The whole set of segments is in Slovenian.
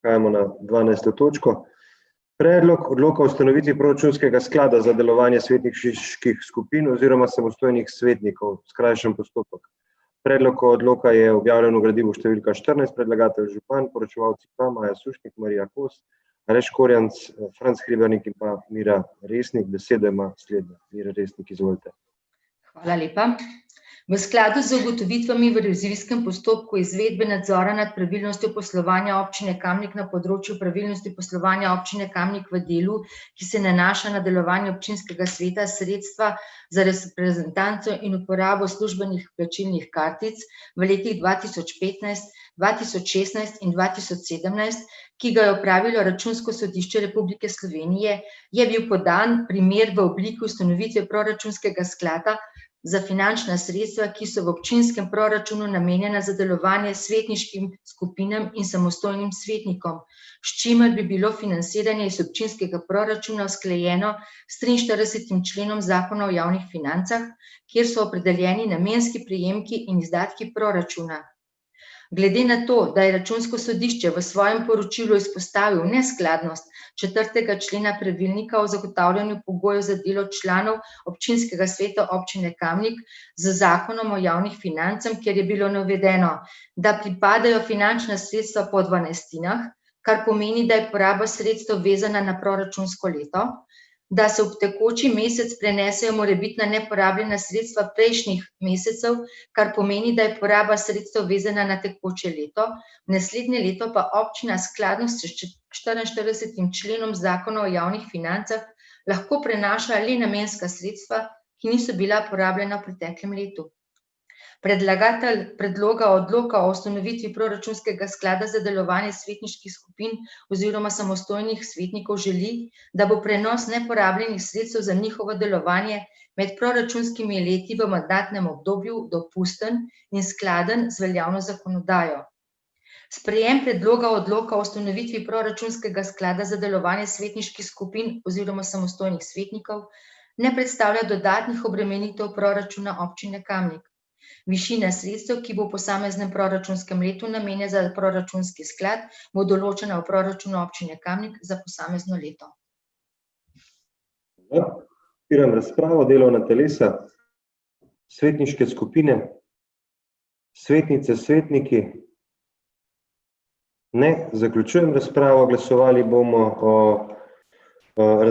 Prehajamo na 12. točko. Predlog odloka o ustanovitvi proračunskega sklada za delovanje svetniških skupin oziroma samostojnih svetnikov, skrajšan postopek. Predlog odloka je objavljen v gradivu številka 14, predlagatelj župan, poročevalci pa Maja Sušnik, Marija Kos, Aleš Korjanc, Franc Hribernik in pa Mira Resnik. Besedo ima slednja. Mira Resnik, izvolite. Hvala lepa. V skladu z ugotovitvami v revizijskem postopku izvedbe nadzora nad pravilnostjo poslovanja občine Kamnik na področju pravilnosti poslovanja občine Kamnik v delu, ki se nanaša na delovanje občinskega sveta, sredstva za reprezentanco in uporabo službenih plačilnih kartic v letih 2015, 2016 in 2017, ki ga je opravilo Računsko sodišče Republike Slovenije, je bil podan primer v obliki ustanovitve proračunskega sklada za finančna sredstva, ki so v občinskem proračunu namenjena za delovanje svetniškim skupinam in samostojnim svetnikom, s čimer bi bilo financiranje iz občinskega proračuna usklajeno s 43. členom Zakona o javnih financah, kjer so opredeljeni namenski prejemki in izdatki proračuna. Glede na to, da je Računsko sodišče v svojem poročilu izpostavil neskladnost 4. člena pravilnika o zagotavljanju pogojev za delo članov občinskega sveta občine Kamnik z Zakonom o javnih financah, kjer je bilo navedeno, da pripadajo finančna sredstva po 12-tinah, kar pomeni, da je poraba sredstev vezana na proračunsko leto, da se v tekoči mesec prenesejo morebitna neporabljena sredstva prejšnjih mesecev, kar pomeni, da je poraba sredstev vezana na tekoče leto, v naslednje leto pa občina skladno s 44. členom Zakona o javnih financah lahko prenaša le namenska sredstva, ki niso bila porabljena v preteklem letu. Predlagatelj predloga odloka o ustanovitvi proračunskega sklada za delovanje svetniških skupin oziroma samostojnih svetnikov želi, da bo prenos neporabljenih sredstev za njihovo delovanje med proračunskimi leti v mandatnem obdobju dopusten in skladen z veljavno zakonodajo. Sprejem predloga odloka o ustanovitvi proračunskega sklada za delovanje svetniških skupin oziroma samostojnih svetnikov ne predstavlja dodatnih obremenitev proračuna občine Kamnik. Višina sredstev, ki bo v posameznem proračunskem letu namenjena za proračunski sklad, bo določena v proračunu občine Kamnik za posamezno leto. Odpiram razpravo, delovna telesa, svetniške skupine, svetnice, svetniki. Ne, zaključujem razpravo,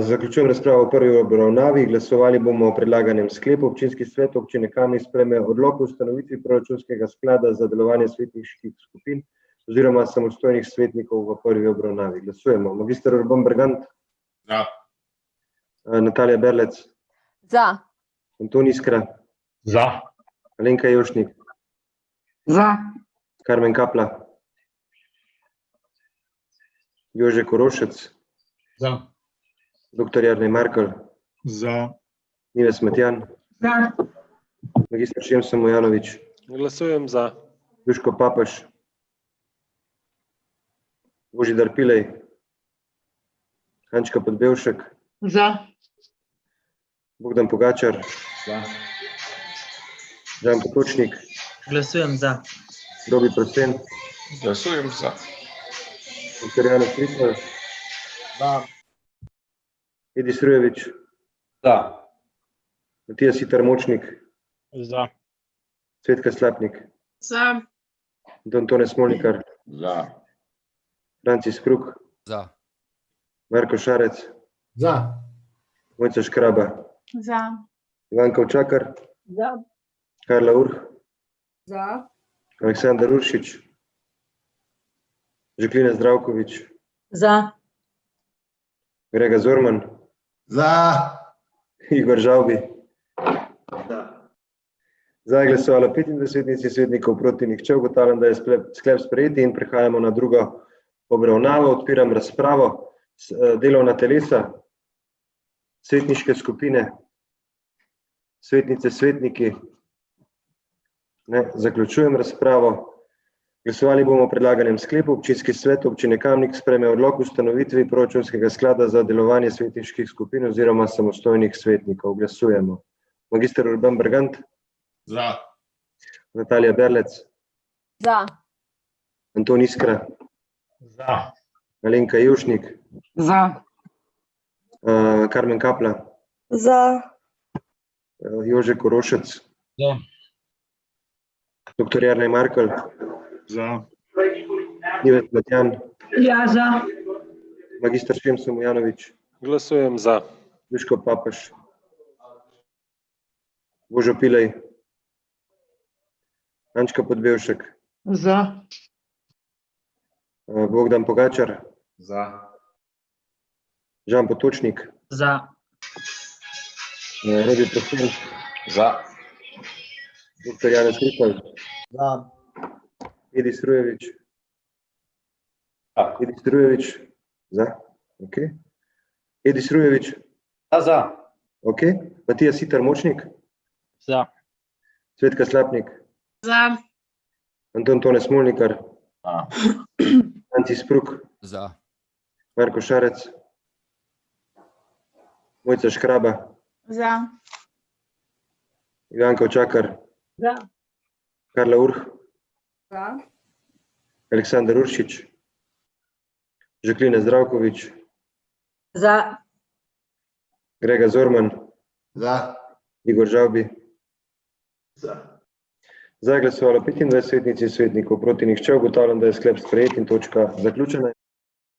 zaključujem razpravo o prvi obravnavi, glasovali bomo o predlaganem sklepu. Občinski svet občine Kamnik sprejme odlok o ustanovitvi proračunskega sklada za delovanje svetniških skupin oziroma samostojnih svetnikov v prvi obravnavi. Glasujemo. Magister Urban Bergant? Za. Natalija Berlec? Za. Anton Iskra? Za. Alenka Jošnik? Za. Karmen Kapla? Jože Korošec? Za. Dr. Jernej Markel? Za. Nives Matjan? Za. Magister Šemso Mojanović? Glasujem za. Duško Papaš? Božidar Pilej? Hančka Podbevšek? Za. Bogdan Pogačar? Za. Žan Potočnik? Glasujem za. Robi Prosen? Glasujem za. Dr. Janez Ripel? Za. Edi Strujević? Za. Matija Sitar Močnik? Za. Cvetka Slapnik? Za. Don Tone Smolnikar? Za. Francis Kruk? Za. Marko Šarec? Za. Mojca Škraba? Za. Ivanka Učakar? Za. Karla Urh? Za. Aleksandar Uršič? Žaklina Zdravković? Za. Grega Zorman? Za. Igor Žavbi? Za je glasovalo 25 svetnikov, proti nihče. Ugotavljam, da je sklep sprejeti in prehajamo na drugo obravnavo. Odpiram razpravo. Delovna telesa, svetniške skupine, svetnice, svetniki. Ne, zaključujem razpravo. Glasovali bomo o predlaganem sklepu. Občinski svet občine Kamnik sprejme odlok o ustanovitvi proračunskega sklada za delovanje svetniških skupin oziroma samostojnih svetnikov. Glasujemo. Magister Urban Bergant? Za. Natalija Berlec? Za. Anton Iskra? Za. Alenka Jevšnik, Za. Karmen Kapla, Za. Jože Korošec, Za. dr. Jernej Markelj, Za. Ivet Matjan, Ja, za. magister Šemso Mujanovič, Glasujem za. Duško Papež, Božo Pilej, Ančka Podbevšek, Za. Bogdan Pogačar, Za. Žan Potočnik, Za. Robi Prosen, Za. dr. Janez Rupel, Za. Edi Strujevič, Za. Edi Strujevič, za, ok. Edi Strujevič, Za. ok. Matija Siter Močnik, Za. Cvetka Slapnik, Za. Anton Tone Smolnikar, Za. Anci Spruk, Za. Marko Šarec, Mojca Škraba, Za. Ivanka Očakar, Za. Karla Urh, Za. Aleksandar Uršič, Žaklina Zdravkovič, Za. Grega Zorman, Za. Igor Žavbi. Za. Za je glasovalo 25 svetnic in svetnikov, proti nihče. Ugotavljam, da je sklep sprejet in točka zaključena.